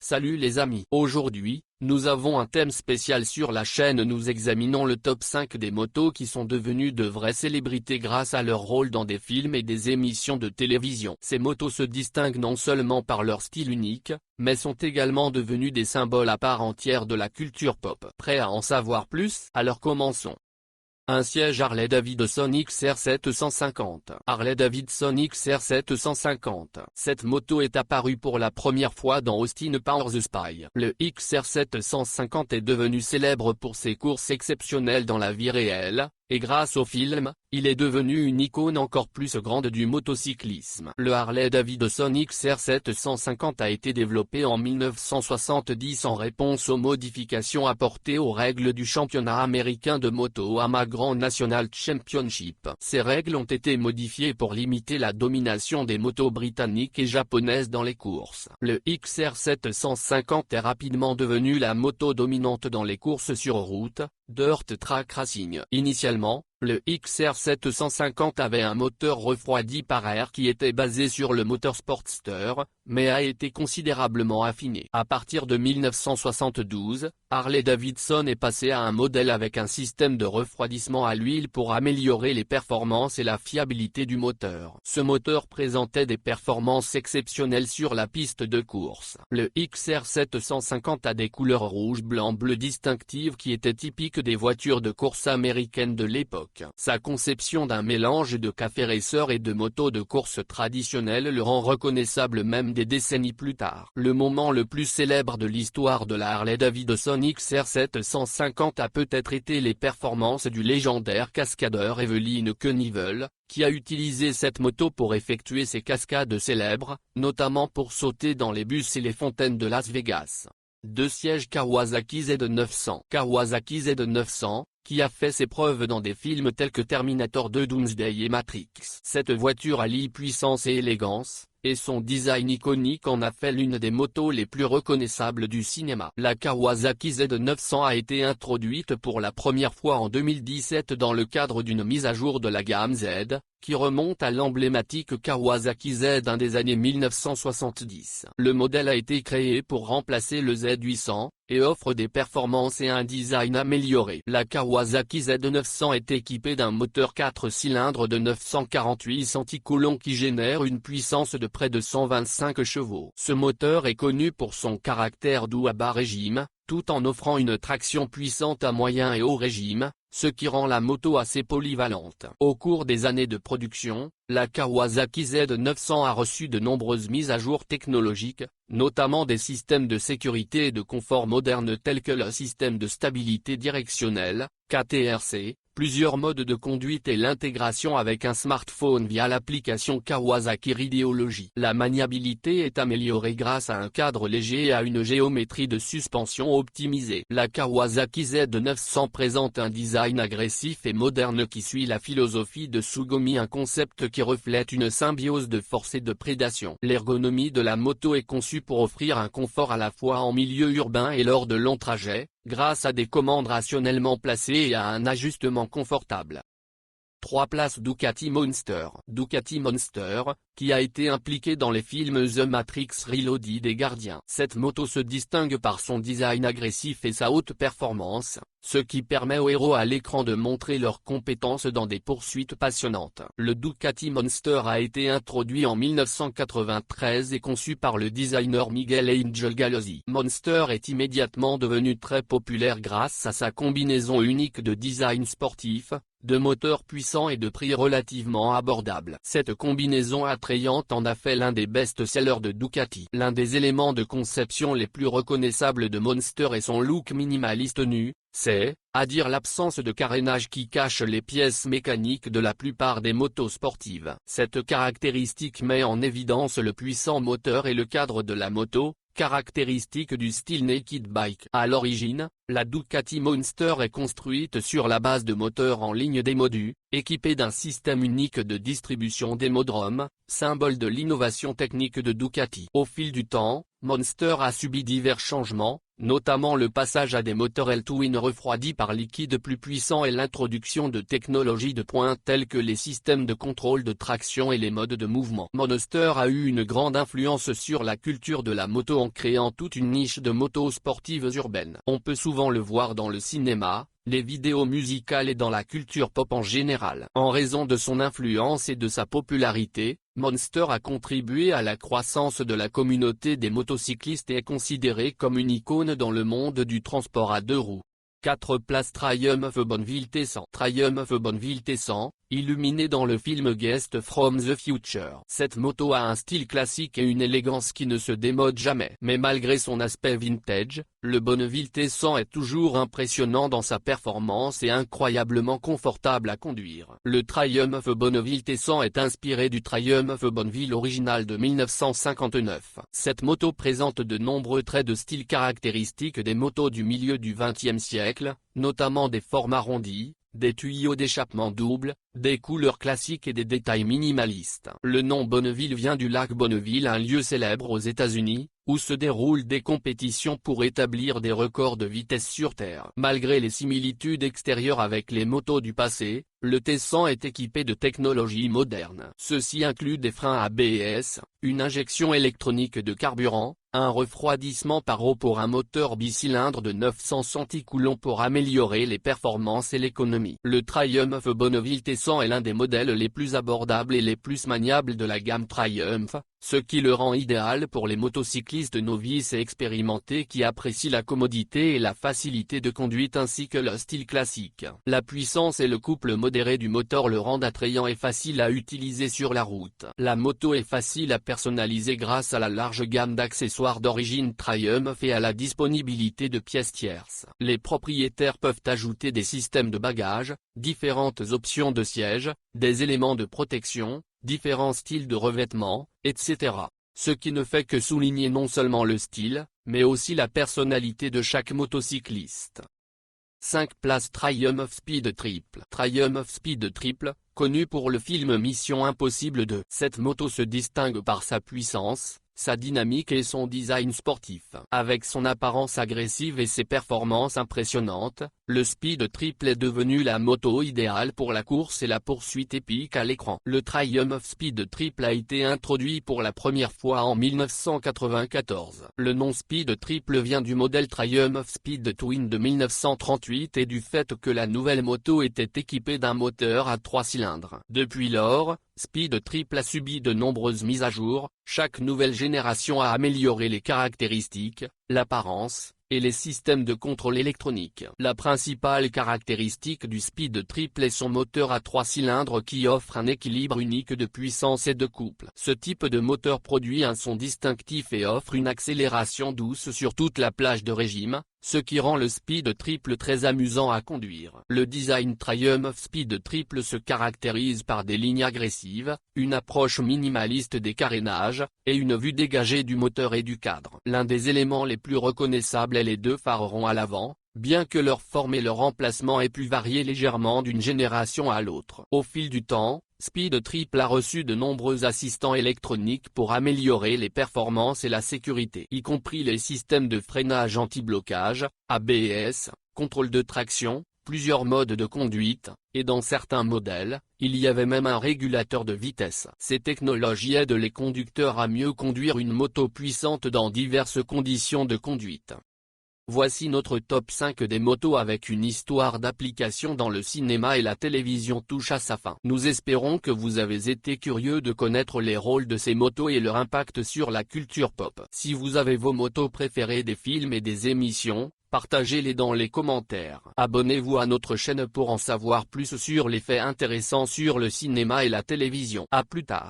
Salut les amis. Aujourd'hui, nous avons un thème spécial sur la chaîne. Nous examinons le top 5 des motos qui sont devenues de vraies célébrités grâce à leur rôle dans des films et des émissions de télévision. Ces motos se distinguent non seulement par leur style unique, mais sont également devenues des symboles à part entière de la culture pop. Prêt à en savoir plus? Alors commençons. Un siège Harley-Davidson XR 750. Harley-Davidson XR 750. Cette moto est apparue pour la première fois dans Austin Powers the Spy. Le XR 750 est devenu célèbre pour ses courses exceptionnelles dans la vie réelle, et grâce au film, il est devenu une icône encore plus grande du motocyclisme. Le Harley-Davidson XR 750 a été développé en 1970 en réponse aux modifications apportées aux règles du championnat américain de moto AMA Grand National Championship. Ces règles ont été modifiées pour limiter la domination des motos britanniques et japonaises dans les courses. Le XR 750 est rapidement devenu la moto dominante dans les courses sur route, dirt track racing. Initialement, le XR 750 avait un moteur refroidi par air qui était basé sur le moteur Sportster, mais a été considérablement affiné. À partir de 1972, Harley-Davidson est passé à un modèle avec un système de refroidissement à l'huile pour améliorer les performances et la fiabilité du moteur. Ce moteur présentait des performances exceptionnelles sur la piste de course. Le XR 750 a des couleurs rouge-blanc-bleu distinctives qui étaient typiques des voitures de course américaines de l'époque. Sa conception d'un mélange de café racer et de moto de course traditionnelle le rend reconnaissable même des décennies plus tard. Le moment le plus célèbre de l'histoire de la Harley-Davidson XR 750 a peut-être été les performances du légendaire cascadeur Evelyn Knievel, qui a utilisé cette moto pour effectuer ses cascades célèbres, notamment pour sauter dans les bus et les fontaines de Las Vegas. Deux sièges Kawasaki Z900. Kawasaki Z900, qui a fait ses preuves dans des films tels que Terminator 2, Doomsday et Matrix. Cette voiture allie puissance et élégance, et son design iconique en a fait l'une des motos les plus reconnaissables du cinéma. La Kawasaki Z900 a été introduite pour la première fois en 2017 dans le cadre d'une mise à jour de la gamme Z, qui remonte à l'emblématique Kawasaki Z1 des années 1970. Le modèle a été créé pour remplacer le Z800, et offre des performances et un design amélioré. La Kawasaki Z900 est équipée d'un moteur 4 cylindres de 948 cc qui génère une puissance de près de 125 chevaux. Ce moteur est connu pour son caractère doux à bas régime, tout en offrant une traction puissante à moyen et haut régime, ce qui rend la moto assez polyvalente. Au cours des années de production, la Kawasaki Z900 a reçu de nombreuses mises à jour technologiques, notamment des systèmes de sécurité et de confort modernes tels que le système de stabilité directionnelle, KTRC, plusieurs modes de conduite et l'intégration avec un smartphone via l'application Kawasaki Ridéologie. La maniabilité est améliorée grâce à un cadre léger et à une géométrie de suspension optimisée. La Kawasaki Z900 présente un design agressif et moderne qui suit la philosophie de Tsugomi, un concept qui reflète une symbiose de force et de prédation. L'ergonomie de la moto est conçue pour offrir un confort à la fois en milieu urbain et lors de longs trajets, grâce à des commandes rationnellement placées et à un ajustement confortable. 3 places Ducati Monster. Ducati Monster, qui a été impliqué dans les films The Matrix Reloaded et Gardiens. Cette moto se distingue par son design agressif et sa haute performance, ce qui permet aux héros à l'écran de montrer leurs compétences dans des poursuites passionnantes. Le Ducati Monster a été introduit en 1993 et conçu par le designer Miguel Angel Galozzi. Monster est immédiatement devenu très populaire grâce à sa combinaison unique de design sportif, de moteur puissant et de prix relativement abordable. Cette combinaison attrayante en a fait l'un des best-sellers de Ducati. L'un des éléments de conception les plus reconnaissables de Monster est son look minimaliste nu, c'est, à dire l'absence de carénage qui cache les pièces mécaniques de la plupart des motos sportives. Cette caractéristique met en évidence le puissant moteur et le cadre de la moto, caractéristique du style naked bike. À l'origine, la Ducati Monster est construite sur la base de moteurs en ligne démodus, équipés d'un système unique de distribution démodrome, symbole de l'innovation technique de Ducati. Au fil du temps, Monster a subi divers changements, notamment le passage à des moteurs L-twin refroidis par liquide plus puissants et l'introduction de technologies de pointe telles que les systèmes de contrôle de traction et les modes de mouvement. Monster a eu une grande influence sur la culture de la moto en créant toute une niche de motos sportives urbaines. On peut souvent le voir dans le cinéma, les vidéos musicales et dans la culture pop en général. En raison de son influence et de sa popularité, Monster a contribué à la croissance de la communauté des motocyclistes et est considéré comme une icône dans le monde du transport à deux roues. 4 places Triumph Bonneville T100. Triumph Bonneville T100, illuminé dans le film Guest from the Future. Cette moto a un style classique et une élégance qui ne se démode jamais. Mais malgré son aspect vintage, le Bonneville T100 est toujours impressionnant dans sa performance et incroyablement confortable à conduire. Le Triumph Bonneville T100 est inspiré du Triumph Bonneville original de 1959. Cette moto présente de nombreux traits de style caractéristiques des motos du milieu du XXe siècle, notamment des formes arrondies, des tuyaux d'échappement double, des couleurs classiques et des détails minimalistes. Le nom Bonneville vient du lac Bonneville, un lieu célèbre aux États-Unis, où se déroulent des compétitions pour établir des records de vitesse sur Terre. Malgré les similitudes extérieures avec les motos du passé, le T100 est équipé de technologies modernes. Ceci inclut des freins ABS, une injection électronique de carburant, un refroidissement par eau pour un moteur bicylindre de 900 cc pour améliorer les performances et l'économie. Le Triumph Bonneville T100 est l'un des modèles les plus abordables et les plus maniables de la gamme Triumph, ce qui le rend idéal pour les motocyclistes novices et expérimentés qui apprécient la commodité et la facilité de conduite ainsi que le style classique. La puissance et le couple modéré du moteur le rendent attrayant et facile à utiliser sur la route. La moto est facile à personnaliser grâce à la large gamme d'accessoires d'origine Triumph et à la disponibilité de pièces tierces. Les propriétaires peuvent ajouter des systèmes de bagages, différentes options de siège, des éléments de protection, différents styles de revêtement, etc. Ce qui ne fait que souligner non seulement le style, mais aussi la personnalité de chaque motocycliste. 5 places Triumph Speed Triple. Triumph Speed Triple, connu pour le film Mission Impossible 2. Cette moto se distingue par sa puissance, sa dynamique et son design sportif. Avec son apparence agressive et ses performances impressionnantes, le Speed Triple est devenu la moto idéale pour la course et la poursuite épique à l'écran. Le Triumph Speed Triple a été introduit pour la première fois en 1994. Le nom Speed Triple vient du modèle Triumph Speed Twin de 1938 et du fait que la nouvelle moto était équipée d'un moteur à 3 cylindres. Depuis lors, Speed Triple a subi de nombreuses mises à jour, chaque nouvelle génération a amélioré les caractéristiques, l'apparence, et les systèmes de contrôle électronique. La principale caractéristique du Speed Triple est son moteur à 3 cylindres qui offre un équilibre unique de puissance et de couple. Ce type de moteur produit un son distinctif et offre une accélération douce sur toute la plage de régime, ce qui rend le Speed Triple très amusant à conduire. Le design Triumph Speed Triple se caractérise par des lignes agressives, une approche minimaliste des carénages, et une vue dégagée du moteur et du cadre. L'un des éléments les plus reconnaissables est les 2 phares ronds à l'avant, bien que leur forme et leur emplacement aient pu varier légèrement d'une génération à l'autre. Au fil du temps, Speed Triple a reçu de nombreux assistants électroniques pour améliorer les performances et la sécurité, y compris les systèmes de freinage anti-blocage, ABS, contrôle de traction, plusieurs modes de conduite, et dans certains modèles, il y avait même un régulateur de vitesse. Ces technologies aident les conducteurs à mieux conduire une moto puissante dans diverses conditions de conduite. Voici notre top 5 des motos avec une histoire d'application dans le cinéma et la télévision touche à sa fin. Nous espérons que vous avez été curieux de connaître les rôles de ces motos et leur impact sur la culture pop. Si vous avez vos motos préférées des films et des émissions, partagez-les dans les commentaires. Abonnez-vous à notre chaîne pour en savoir plus sur les faits intéressants sur le cinéma et la télévision. À plus tard.